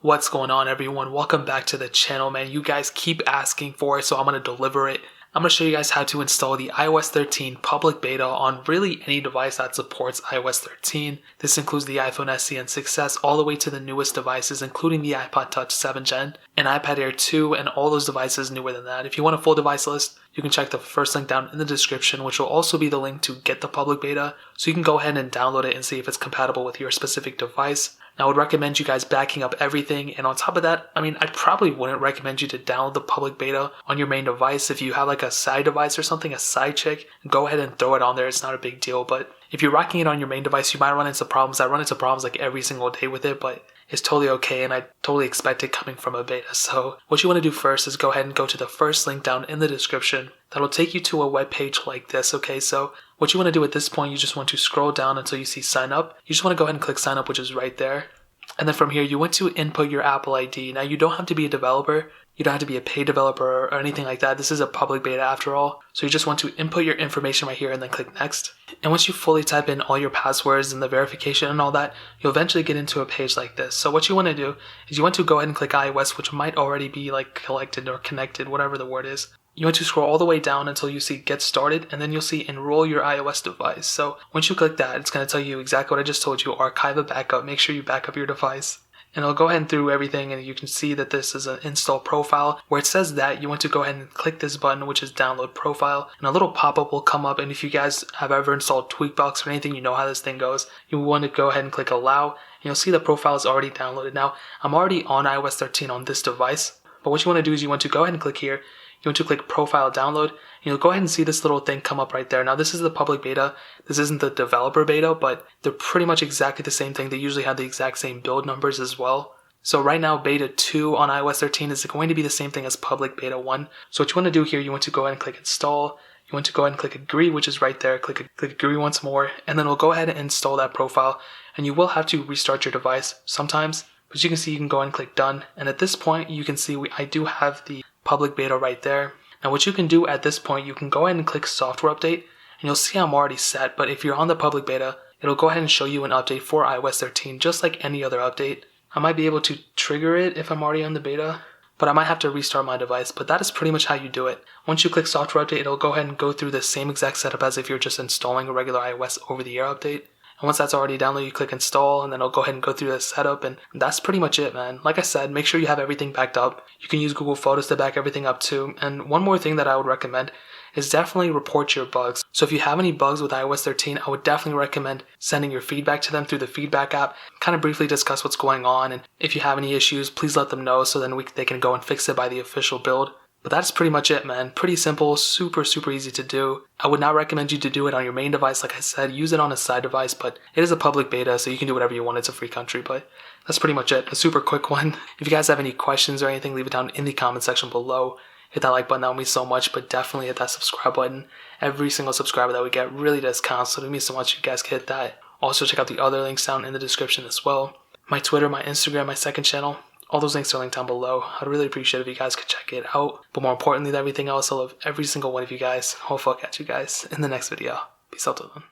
What's going on, everyone? Welcome back to the channel, man. You guys keep asking for it, so I'm going to deliver it. I'm going to show you guys how to install the iOS 13 public beta on really any device that supports iOS 13. This includes the iPhone SE and 6S all the way to the newest devices, including the iPod Touch 7th Gen and iPad Air 2 and all those devices newer than that. If you want a full device list, you can check the first link down in the description, which will also be the link to get the public beta, so you can go ahead and download it and see if it's compatible with your specific device. Now, I would recommend you guys backing up everything, and on top of that, I probably wouldn't recommend you to download the public beta on your main device. If you have like a side device or something, a side chick, go ahead and throw it on there. It's not a big deal, but if you're rocking it on your main device, you might run into problems. I run into problems like every single day with it, but it's totally okay, and I totally expect it coming from a beta. So what you want to do first is go ahead and go to the first link down in the description. That'll take you to a web page like this, okay? So what you want to do at this point, you just want to scroll down until you see sign up. You just want to go ahead and click sign up, which is right there. And then from here, you want to input your Apple ID. Now, you don't have to be a developer. You don't have to be a paid developer or anything like that. This is a public beta after all. So you just want to input your information right here and then click next. And once you fully type in all your passwords and the verification and all that, you'll eventually get into a page like this. So what you want to do is you want to go ahead and click iOS, which might already be like collected or connected, whatever the word is. You want to scroll all the way down until you see get started, and then you'll see enroll your iOS device. So once you click that, it's going to tell you exactly what I just told you, archive a backup. Make sure you back up your device. And I'll go ahead and through everything, and you can see that this is an install profile. Where it says that, you want to go ahead and click this button, which is download profile, and a little pop-up will come up. And if you guys have ever installed Tweakbox or anything, you know how this thing goes. You want to go ahead and click allow, and you'll see the profile is already downloaded. Now, I'm already on iOS 13 on this device, but what you want to do is you want to go ahead and click here. You want to click profile download, and you'll go ahead and see this little thing come up right there. Now, this is the public beta. This isn't the developer beta, but they're pretty much exactly the same thing. They usually have the exact same build numbers as well. So right now, beta 2 on iOS 13 is going to be the same thing as public beta 1. So what you want to do here, you want to go ahead and click install. You want to go ahead and click agree, which is right there. Click agree once more, and then we'll go ahead and install that profile. And you will have to restart your device sometimes, but you can see you can go ahead and click done. And at this point, you can see I do have the public beta right there. Now what you can do at this point, you can go ahead and click software update, and you'll see I'm already set. But if you're on the public beta, it'll go ahead and show you an update for iOS 13, just like any other update. I might be able to trigger it if I'm already on the beta, but I might have to restart my device. But that is pretty much how you do it. Once you click software update, it'll go ahead and go through the same exact setup as if you're just installing a regular iOS over-the-air update. And once that's already downloaded, you click install, and then it'll go ahead and go through the setup, and that's pretty much it, man. Like I said, make sure you have everything backed up. You can use Google Photos to back everything up too. And one more thing that I would recommend is definitely report your bugs. So if you have any bugs with iOS 13, I would definitely recommend sending your feedback to them through the feedback app. Kind of briefly discuss what's going on, and if you have any issues, please let them know so then they can go and fix it by the official build. But that's pretty much it, man. Pretty simple, super easy to do. I would not recommend you to do it on your main device. Like I said, use it on a side device, but it is a public beta, so you can do whatever you want. It's a free country, but that's pretty much it. A super quick one. If you guys have any questions or anything, leave it down in the comment section below. Hit that like button, that would mean so much, but definitely hit that subscribe button. Every single subscriber that we get really does count, so it means so much if you guys can hit that. Also, check out the other links down in the description as well. My Twitter, my Instagram, my second channel. All those links are linked down below. I'd really appreciate it if you guys could check it out. But more importantly than everything else, I love every single one of you guys. I'll fuck at you guys in the next video. Peace out, everyone.